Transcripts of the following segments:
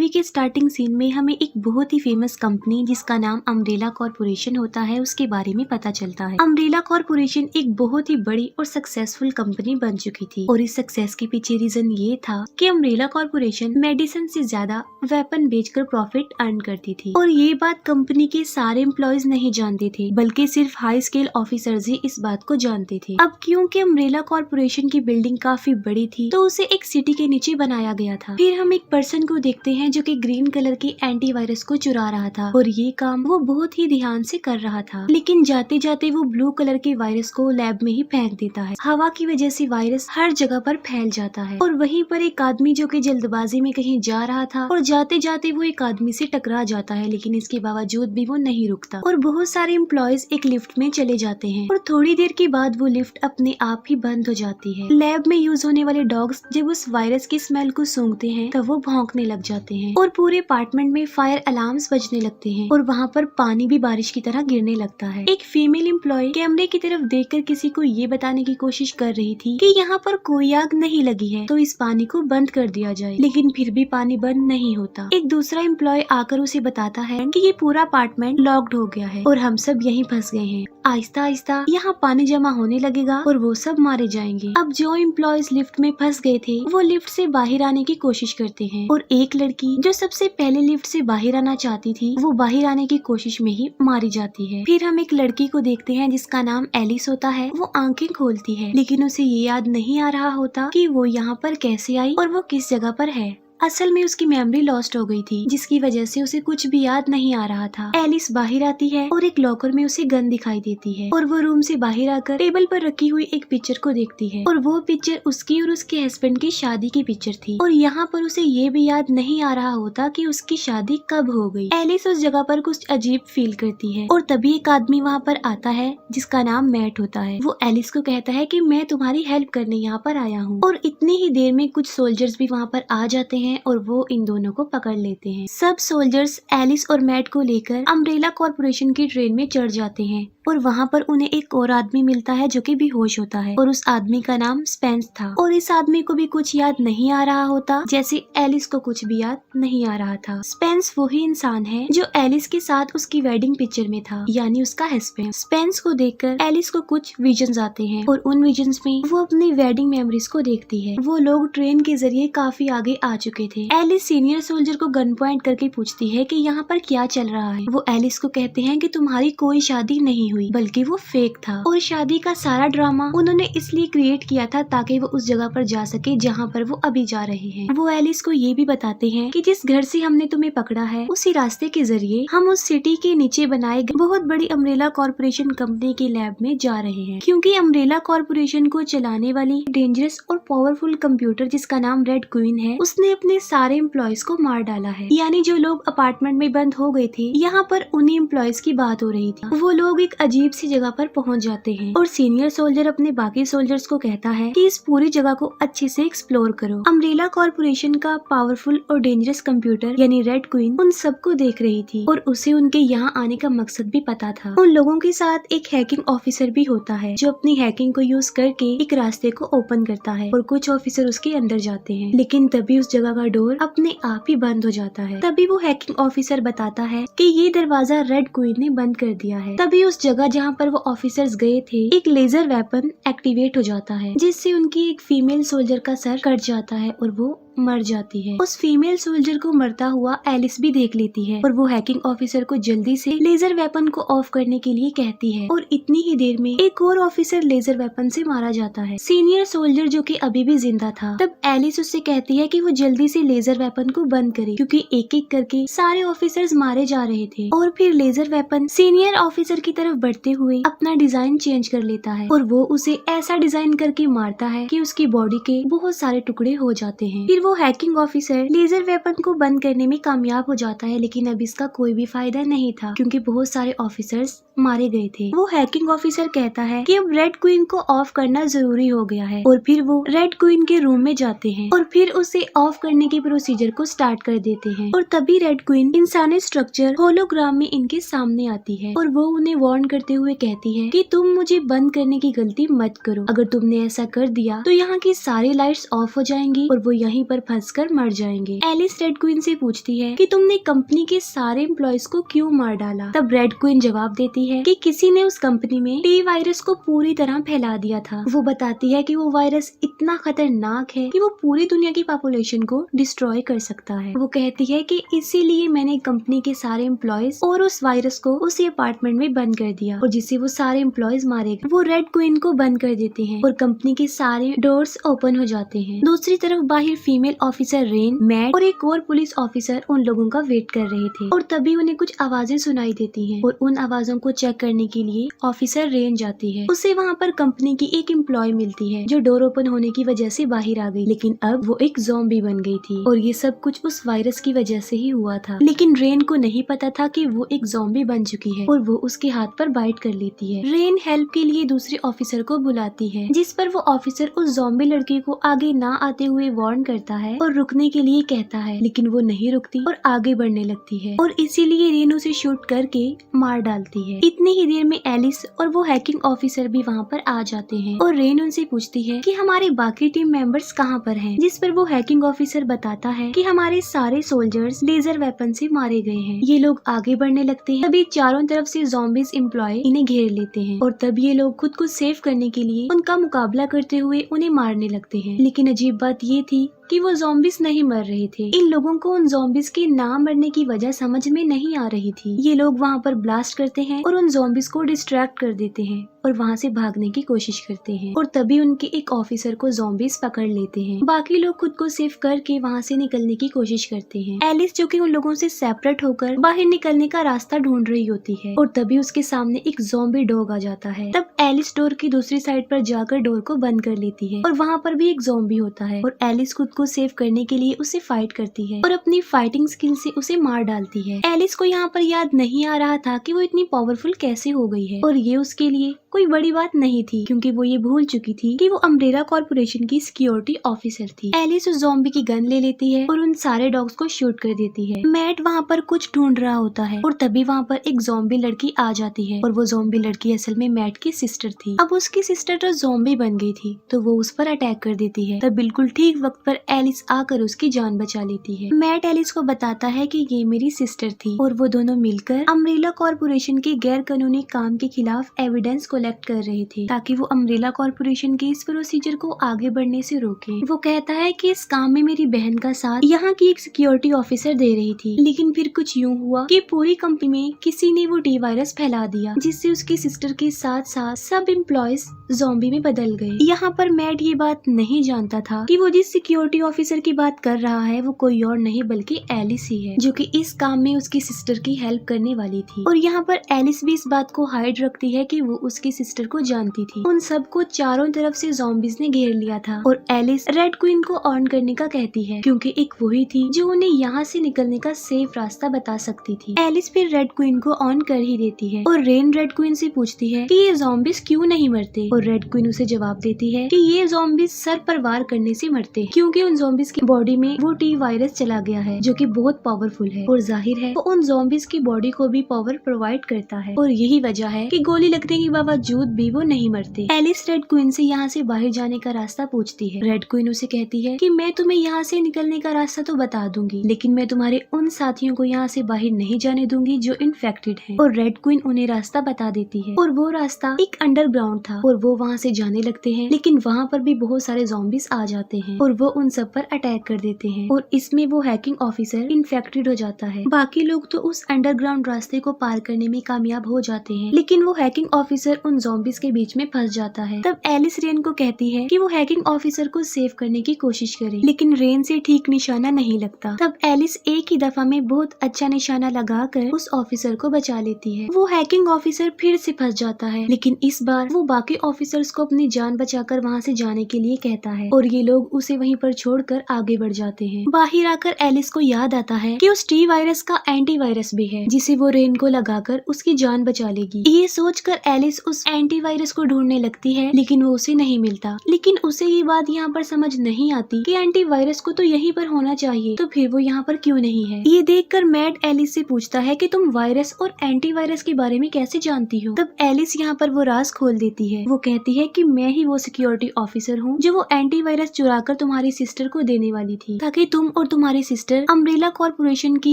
Movie के starting scene में हमें एक बहुत ही फेमस कंपनी जिसका नाम अम्ब्रेला कॉर्पोरेशन होता है उसके बारे में पता चलता है। अम्ब्रेला कॉर्पोरेशन एक बहुत ही बड़ी और सक्सेसफुल कंपनी बन चुकी थी और इस सक्सेस के पीछे रीजन ये था कि अम्ब्रेला कॉर्पोरेशन मेडिसिन से ज्यादा वेपन बेचकर प्रॉफिट अर्न करती थी। और ये बात कंपनी के सारे एम्प्लॉयज नहीं जानते थे, बल्कि सिर्फ हाई स्केल ऑफिसर्स ही इस बात को जानते थे। अब क्योंकि अम्ब्रेला कॉर्पोरेशन की बिल्डिंग काफी बड़ी थी तो उसे एक सिटी के नीचे बनाया गया था। फिर हम एक पर्सन को देखते हैं जो कि ग्रीन कलर की एंटीवायरस को चुरा रहा था और ये काम वो बहुत ही ध्यान से कर रहा था, लेकिन जाते जाते वो ब्लू कलर के वायरस को लैब में ही फेंक देता है। हवा की वजह से वायरस हर जगह पर फैल जाता है और वहीं पर एक आदमी जो कि जल्दबाजी में कहीं जा रहा था और जाते जाते वो एक आदमी से टकरा जाता है, लेकिन इसके बावजूद भी वो नहीं रुकता और बहुत सारे एम्प्लॉयज एक लिफ्ट में चले जाते हैं और थोड़ी देर के बाद वो लिफ्ट अपने आप ही बंद हो जाती है। लैब में यूज होने वाले डॉग्स जब उस वायरस की स्मेल को सूंघते हैं तब वो भौंकने लग जाते हैं और पूरे अपार्टमेंट में फायर अलार्म्स बजने लगते हैं और वहाँ पर पानी भी बारिश की तरह गिरने लगता है। एक फीमेल एम्प्लॉय कैमरे की तरफ देखकर किसी को ये बताने की कोशिश कर रही थी कि यहाँ पर कोई आग नहीं लगी है तो इस पानी को बंद कर दिया जाए, लेकिन फिर भी पानी बंद नहीं होता। एक दूसरा एम्प्लॉय आकर उसे बताता है कि ये पूरा अपार्टमेंट लॉक्ड हो गया है और हम सब यहीं फंस गए हैं। आहिस्ता आहिस्ता यहाँ पानी जमा होने लगेगा और वो सब मारे जाएंगे। अब जो एम्प्लॉयज लिफ्ट में फंस गए थे वो लिफ्ट से बाहर आने की कोशिश करते हैं और एक लड़की जो सबसे पहले लिफ्ट से बाहर आना चाहती थी वो बाहर आने की कोशिश में ही मारी जाती है। फिर हम एक लड़की को देखते हैं जिसका नाम एलिस होता है। वो आंखें खोलती है लेकिन उसे ये याद नहीं आ रहा होता कि वो यहाँ पर कैसे आई और वो किस जगह पर है। असल में उसकी मेमोरी लॉस्ट हो गई थी जिसकी वजह से उसे कुछ भी याद नहीं आ रहा था। एलिस बाहर आती है और एक लॉकर में उसे गन दिखाई देती है और वो रूम से बाहर आकर टेबल पर रखी हुई एक पिक्चर को देखती है और वो पिक्चर उसकी और उसके हस्बैंड की शादी की पिक्चर थी और यहाँ पर उसे ये भी याद नहीं आ रहा होता कि उसकी शादी कब हो गई। एलिस उस जगह पर कुछ अजीब फील करती है और तभी एक आदमी वहाँ पर आता है जिसका नाम मैट होता है। वो एलिस को कहता है कि मैं तुम्हारी हेल्प करने यहाँ पर आया हूँ और इतनी ही देर में कुछ सोल्जर्स भी वहाँ पर आ जाते हैं और वो इन दोनों को पकड़ लेते हैं। सब सोल्जर्स एलिस और मैट को लेकर अम्ब्रेला कॉर्पोरेशन की ट्रेन में चढ़ जाते हैं और वहाँ पर उन्हें एक और आदमी मिलता है जो कि बेहोश होता है और उस आदमी का नाम स्पेंस था और इस आदमी को भी कुछ याद नहीं आ रहा होता जैसे एलिस को कुछ भी याद नहीं आ रहा था। स्पेंस वही इंसान है जो एलिस के साथ उसकी वेडिंग पिक्चर में था, यानी उसका हस्बैंड। स्पेंस को देखकर एलिस को कुछ विजन्स आते हैं और उन विजन्स में वो अपनी वेडिंग मेमोरीज को देखती है। वो लोग ट्रेन के जरिए काफी आगे आ चुके थे। एलिस सीनियर सोल्जर को गन पॉइंट करके पूछती है कि यहाँ पर क्या चल रहा है। वो एलिस को कहते हैं कि तुम्हारी कोई शादी नहीं हुई बल्कि वो फेक था और शादी का सारा ड्रामा उन्होंने इसलिए क्रिएट किया था ताकि वो उस जगह पर जा सके जहाँ पर वो अभी जा रहे हैं। वो एलिस को ये भी बताते हैं कि जिस घर से हमने तुम्हें पकड़ा है उसी रास्ते के जरिए हम उस सिटी के नीचे बनाए गए बहुत बड़ी अम्ब्रेला कॉर्पोरेशन कंपनी के लैब में जा रहे हैं, क्योंकि अम्ब्रेला कॉर्पोरेशन को चलाने वाली डेंजरस और पावरफुल कंप्यूटर जिसका नाम रेड क्वीन है उसने अपने सारे एम्प्लॉयज को मार डाला है। यानी जो लोग अपार्टमेंट में बंद हो गए थे यहाँ पर उन्हीं एम्प्लॉयज की बात हो रही थी। वो लोग एक अजीब सी जगह पर पहुंच जाते हैं और सीनियर सोल्जर अपने बाकी सोल्जर्स को कहता है कि इस पूरी जगह को अच्छे से एक्सप्लोर करो। अम्ब्रेला कॉर्पोरेशन का पावरफुल और डेंजरस कंप्यूटर यानी रेड क्वीन उन सबको देख रही थी और उसे उनके यहाँ आने का मकसद भी पता था। उन लोगों के साथ एक हैकिंग ऑफिसर भी होता है जो अपनी हैकिंग को यूज करके एक रास्ते को ओपन करता है और कुछ ऑफिसर उसके अंदर जाते हैं, लेकिन तभी उस जगह का डोर अपने आप ही बंद हो जाता है। तभी वो हैकिंग ऑफिसर बताता है कि ये दरवाजा रेड क्वीन ने बंद कर दिया है। तभी उस जगह जहाँ पर वो ऑफिसर्स गए थे एक लेजर वेपन एक्टिवेट हो जाता है जिससे उनकी एक फीमेल सोल्जर का सर कट जाता है और वो मर जाती है। उस फीमेल सोल्जर को मरता हुआ एलिस भी देख लेती है और वो हैकिंग ऑफिसर को जल्दी से लेजर वेपन को ऑफ करने के लिए कहती है और इतनी ही देर में एक और ऑफिसर लेजर वेपन से मारा जाता है। सीनियर सोल्जर जो कि अभी भी जिंदा था, तब एलिस उससे कहती है कि वो जल्दी से लेजर वेपन को बंद करे क्योंकि एक एक करके सारे ऑफिसर्स मारे जा रहे थे। और फिर लेजर वेपन सीनियर ऑफिसर की तरफ बढ़ते हुए अपना डिजाइन चेंज कर लेता है और वो उसे ऐसा डिजाइन करके मारता है कि उसकी बॉडी के बहुत सारे टुकड़े हो जाते हैं। फिर वो हैकिंग ऑफिसर लेजर वेपन को बंद करने में कामयाब हो जाता है, लेकिन अब इसका कोई भी फायदा नहीं था क्योंकि बहुत सारे ऑफिसर्स मारे गए थे। वो हैकिंग ऑफिसर कहता है कि अब रेड क्वीन को ऑफ करना जरूरी हो गया है और फिर वो रेड क्वीन के रूम में जाते हैं और फिर उसे ऑफ करने की प्रोसीजर को स्टार्ट कर देते हैं और तभी रेड क्वीन इंसानी स्ट्रक्चर होलोग्राम में इनके सामने आती है और वो उन्हें वार्न करते हुए कहती है कि तुम मुझे बंद करने की गलती मत करो। अगर तुमने ऐसा कर दिया तो यहाँ की सारी लाइट्स ऑफ हो जाएंगी और वो यहीं पर फंसकर मर जाएंगे। एलिस रेड क्वीन से पूछती है कि तुमने कंपनी के सारे एम्प्लॉयज को क्यों मार डाला। तब रेड क्वीन जवाब देती है कि किसी ने उस कंपनी में टी वायरस को पूरी तरह फैला दिया था। वो बताती है कि वो वायरस इतना खतरनाक है कि वो पूरी दुनिया की पॉपुलेशन को डिस्ट्रॉय कर सकता है। वो कहती है कि इसीलिए मैंने कंपनी के सारे एम्प्लॉयज और उस वायरस को उसी अपार्टमेंट में बंद कर दिया और जिससे वो सारे एम्प्लॉयज मारे गए। वो रेड क्वीन को बंद कर देते हैं और कंपनी के सारे डोर्स ओपन हो जाते हैं। दूसरी तरफ बाहर फीमेल ऑफिसर रेन, मैट और एक और पुलिस ऑफिसर उन लोगों का वेट कर रहे थे और तभी उन्हें कुछ आवाजें सुनाई देती हैं और उन आवाजों को चेक करने के लिए ऑफिसर रेन जाती है। उसे वहाँ पर कंपनी की एक एम्प्लॉय मिलती है जो डोर ओपन होने की वजह से बाहर आ गई, लेकिन अब वो एक ज़ॉम्बी बन गई थी और ये सब कुछ उस वायरस की वजह से ही हुआ था। लेकिन रेन को नहीं पता था कि वो एक ज़ॉम्बी बन चुकी है और वो उसके हाथ पर बाइट कर लेती है। रेन हेल्प के लिए दूसरे ऑफिसर को बुलाती है जिस पर वो ऑफिसर उस ज़ॉम्बी लड़की को आगे ना आते हुए वार्न करता है और रुकने के लिए कहता है, लेकिन वो नहीं रुकती और आगे बढ़ने लगती है और इसीलिए रेन उसे शूट करके मार डालती है। इतनी ही देर में एलिस और वो हैकिंग ऑफिसर भी वहाँ पर आ जाते हैं और रेन उनसे पूछती है कि हमारे बाकी टीम मेंबर्स कहाँ पर हैं, जिस पर वो हैकिंग ऑफिसर बताता है कि हमारे सारे सोल्जर्स लेजर वेपन से मारे गए हैं। ये लोग आगे बढ़ने लगते हैं, तभी चारों तरफ से ज़ॉम्बीज एम्प्लॉय इन्हें घेर लेते हैं और तब ये लोग खुद को सेव करने के लिए उनका मुकाबला करते हुए उन्हें मारने लगते हैं। लेकिन अजीब बात ये थी कि वो ज़ॉम्बीज नहीं मर रहे थे। इन लोगों को उन ज़ॉम्बीज के ना मरने की वजह समझ में नहीं आ रही थी। ये लोग वहाँ पर ब्लास्ट करते हैं और उन ज़ॉम्बीज को डिस्ट्रैक्ट कर देते हैं और वहाँ से भागने की कोशिश करते हैं और तभी उनके एक ऑफिसर को ज़ॉम्बीज पकड़ लेते हैं। बाकी लोग खुद को सेव करके वहाँ से निकलने की कोशिश करते हैं। एलिस जो कि उन लोगों से सेपरेट होकर बाहर निकलने का रास्ता ढूंढ रही होती है और तभी उसके सामने एक ज़ॉम्बी डॉग आ जाता है। तब एलिस डोर की दूसरी साइड पर जाकर डोर को बंद कर लेती है और वहाँ पर भी एक ज़ॉम्बी होता है और एलिस खुद को सेव करने के लिए उसे फाइट करती है और अपनी फाइटिंग स्किल से उसे मार डालती है। एलिस को यहाँ पर याद नहीं आ रहा था कि वो इतनी पावरफुल कैसे हो गई है और ये उसके लिए कोई बड़ी बात नहीं थी क्योंकि वो ये भूल चुकी थी कि वो अम्ब्रेला कॉर्पोरेशन की सिक्योरिटी ऑफिसर थी। एलिस उस ज़ॉम्बी की गन ले लेती है और उन सारे डॉग्स को शूट कर देती है। मैट वहाँ पर कुछ ढूंढ रहा होता है और तभी वहाँ पर एक ज़ॉम्बी लड़की आ जाती है और वो ज़ॉम्बी लड़की असल में मैट की सिस्टर थी। अब उसकी सिस्टर तो ज़ॉम्बी बन गई थी तो वो उस पर अटैक कर देती है। तब बिल्कुल ठीक वक्त पर एलिस आकर उसकी जान बचा लेती है। मैट एलिस को बताता है कि ये मेरी सिस्टर थी और वो दोनों मिलकर अम्ब्रेला कॉर्पोरेशन के गैर कानूनी काम के खिलाफ एविडेंस कलेक्ट कर रहे थे ताकि वो अम्ब्रेला कॉर्पोरेशन के इस प्रोसीजर को आगे बढ़ने से रोके। वो कहता है कि इस काम में मेरी बहन का साथ यहाँ की एक सिक्योरिटी ऑफिसर दे रही थी, लेकिन फिर कुछ यूँ हुआ कि पूरी कंपनी में किसी ने वो टी वायरस फैला दिया जिससे उसकी सिस्टर के साथ साथ सब एम्प्लॉयज ज़ॉम्बी में बदल गए। यहाँ पर मैट ये बात नहीं जानता था कि वो जिस सिक्योरिटी ऑफिसर की बात कर रहा है वो कोई और नहीं बल्कि एलिस ही है जो कि इस काम में उसकी सिस्टर की हेल्प करने वाली थी। और यहाँ पर एलिस भी इस बात को हाइड रखती है कि वो उसकी सिस्टर को जानती थी। उन सबको चारों तरफ से ज़ॉम्बीज ने घेर लिया था और एलिस रेड क्वीन को ऑन करने का कहती है क्योंकि एक वही थी जो उन्हें यहाँ से निकलने का सेफ रास्ता बता सकती थी। एलिस फिर रेड क्वीन को ऑन कर ही देती है और रेन रेड क्वीन से पूछती है कि ये ज़ॉम्बीज क्यों नहीं मरते और रेड क्वीन उसे जवाब देती है कि ये ज़ॉम्बीज सर पर वार करने से मरते क्योंकि उन ज़ॉम्बीज की बॉडी में वो टी वायरस चला गया है जो कि बहुत पावरफुल है और जाहिर है वो उन ज़ॉम्बीज की बॉडी को भी पावर प्रोवाइड करता है और यही वजह है कि गोली लगने के बावजूद भी वो नहीं मरते। एलिस रेड क्वीन से यहाँ से बाहर जाने का रास्ता पूछती है। रेड क्वीन उसे कहती है कि मैं तुम्हें यहाँ से निकलने का रास्ता तो बता दूंगी, लेकिन मैं तुम्हारे उन साथियों को यहाँ से बाहर नहीं जाने दूंगी जो इन्फेक्टेड हैं। और रेड क्वीन उन्हें रास्ता बता देती है और वो रास्ता एक अंडरग्राउंड था और वो वहाँ से जाने लगते हैं, लेकिन वहाँ पर भी बहुत सारे ज़ॉम्बीज आ जाते हैं और वो उन सब पर अटैक कर देते हैं और इसमें वो हैकिंग ऑफिसर इन्फेक्टेड हो जाता है। बाकी लोग तो उस अंडरग्राउंड रास्ते को पार करने में कामयाब हो जाते हैं, लेकिन वो हैकिंग ऑफिसर उन ज़ॉम्बीज के बीच में फंस जाता है। तब एलिस रेन को कहती है कि वो हैकिंग ऑफिसर को सेव करने की कोशिश करे, लेकिन रेन से ठीक निशाना नहीं लगता। तब एलिस एक ही दफा में बहुत अच्छा निशाना लगाकर उस ऑफिसर को बचा लेती है। वो हैकिंग ऑफिसर फिर से फंस जाता है, लेकिन इस बार वो बाकी ऑफिसर्स को अपनी जान बचाकर वहाँ से जाने के लिए कहता है और ये लोग उसे वहीं पर छोड़कर आगे बढ़ जाते हैं। बाहर आकर एलिस को याद आता है कि उस टी वायरस का एंटी वायरस भी है जिसे वो रेन को लगाकर उसकी जान बचा लेगी। ये सोचकर एलिस उस एंटी वायरस को ढूंढने लगती है, लेकिन वो उसे नहीं मिलता। लेकिन उसे ये बात यहाँ पर समझ नहीं आती कि एंटी वायरस को तो यहीं पर होना चाहिए, तो फिर वो यहाँ पर क्यों नहीं है। ये देखकर मैट एलिस से पूछता है कि तुम वायरस और एंटी वायरस के बारे में कैसे जानती हो। तब एलिस यहाँ पर वो राज खोल देती है। वो कहती है कि मैं ही वो सिक्योरिटी ऑफिसर हूँ जो वो एंटी वायरस चुराकर तुम्हारी सिस्टर को देने वाली थी, ताकि तुम और तुम्हारी सिस्टर अम्ब्रेला कॉर्पोरेशन की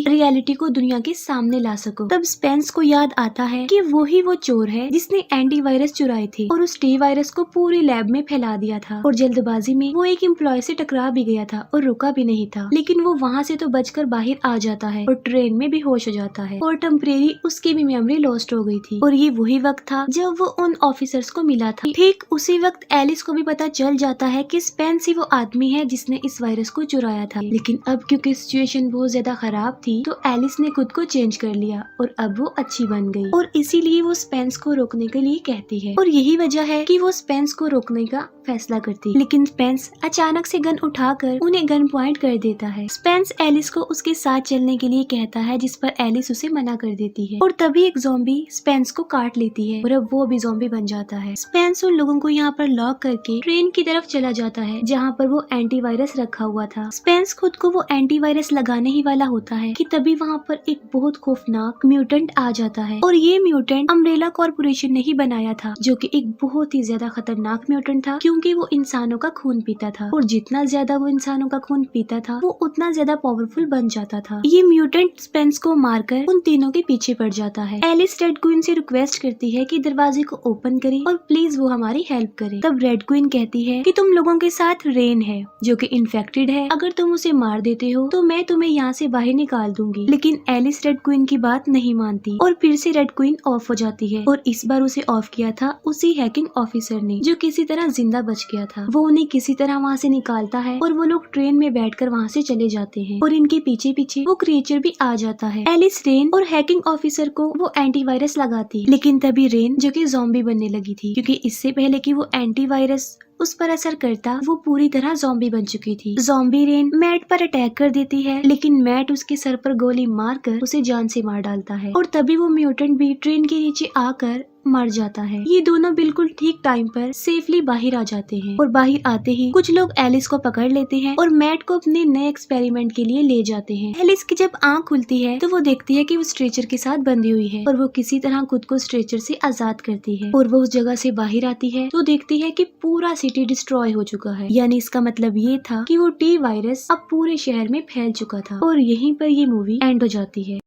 रियलिटी को दुनिया के सामने ला सको। तब स्पेंस को याद आता है कि वो चोर है जिसने एंटीवायरस चुराए थे और उस टी वायरस को पूरी लैब में फैला दिया था, और जल्दबाजी में वो एक एम्प्लॉय से टकरा भी गया था और रुका भी नहीं था। लेकिन वो वहाँ से तो बचकर बाहर आ जाता है और ट्रेन में बेहोश हो जाता है, और टेम्परेरी उसकी भी मेमोरी लॉस्ट हो गई थी। और ये वही वक्त था जब वो उन ऑफिसर्स को मिला था। ठीक उसी वक्त एलिस को भी पता चल जाता है कि स्पेंस ही वो आदमी है जिसने इस वायरस को चुराया था। लेकिन अब क्योंकि सिचुएशन बहुत ज्यादा खराब थी, तो एलिस ने खुद को चेंज कर लिया और अब वो अच्छी बन गई, और इसीलिए वो स्पेंस को रोकने के लिए कहती है। और यही वजह है कि वो स्पेंस को रोकने का फैसला करती है। लेकिन स्पेंस अचानक से गन उठाकर उन्हें गन पॉइंट कर देता है। स्पेंस एलिस को उसके साथ चलने के लिए कहता है, जिस पर एलिस उसे मना कर देती है, और तभी एक ज़ॉम्बी स्पेंस को काट लेती है और अब वो भी ज़ॉम्बी बन जाता है। स्पेंस उन लोगों को यहाँ पर लॉक करके ट्रेन की तरफ चला जाता है जहाँ पर वो एंटीवायरस रखा हुआ था। स्पेंस खुद को वो एंटीवायरस लगाने ही वाला होता है कि तभी वहाँ पर एक बहुत खौफनाक म्यूटेंट आ जाता है, और ये म्यूटेंट अम्ब्रेला कॉर्पोरेशन ने ही बनाया था, जो कि एक बहुत ही ज्यादा खतरनाक म्यूटेंट था, क्योंकि वो इंसानों का खून पीता था, और जितना ज्यादा वो इंसानों का खून पीता था वो उतना ज्यादा पावरफुल बन जाता था। ये म्यूटेंट स्पेंस को मारकर उन तीनों के पीछे पड़ जाता है। एलिस रेड क्वीन से रिक्वेस्ट करती है कि दरवाजे को ओपन करे और प्लीज वो हमारी हेल्प करे। तब रेड क्वीन कहती है कि तुम लोगों के साथ रेन है जो कि इन्फेक्टेड है, अगर तुम उसे मार देते हो तो मैं तुम्हें यहाँ से बाहर निकाल दूंगी। लेकिन एलिस रेड क्वीन की बात नहीं मानती और फिर से रेड क्वीन ऑफ हो जाती है, और इस बार उसे ऑफ किया था उसी हैकिंग ऑफिसर ने, जो किसी तरह जिंदा बच गया था। वो उन्हें किसी तरह वहाँ से निकालता है और वो लोग ट्रेन में बैठकर वहाँ से चले जाते हैं, और इनके पीछे पीछे वो क्रिएचर भी आ जाता है। एलिस रेन और हैकिंग ऑफिसर को वो एंटीवायरस लगाती, लेकिन तभी रेन जो कि ज़ॉम्बी बनने लगी थी, क्योंकि इससे पहले कि वो एंटीवायरस उस पर असर करता वो पूरी तरह ज़ॉम्बी बन चुकी थी। ज़ॉम्बी रेन मैट पर अटैक कर देती है, लेकिन मैट उसके सर पर गोली मारकर उसे जान से मार डालता है, और तभी वो म्यूटेंट भी ट्रेन के नीचे आकर मर जाता है। ये दोनों बिल्कुल ठीक टाइम पर सेफली बाहर आ जाते हैं, और बाहर आते ही कुछ लोग एलिस को पकड़ लेते हैं और मैट को अपने नए एक्सपेरिमेंट के लिए ले जाते हैं। एलिस की जब आंख खुलती है तो वो देखती है कि वो स्ट्रेचर के साथ बंधी हुई है, और वो किसी तरह खुद को स्ट्रेचर से आजाद करती है, और वो उस जगह से बाहर आती है तो देखती है कि पूरा सिटी डिस्ट्रॉय हो चुका है। यानी इसका मतलब ये था कि वो टी वायरस अब पूरे शहर में फैल चुका था, और यहीं पर ये मूवी एंड हो जाती है।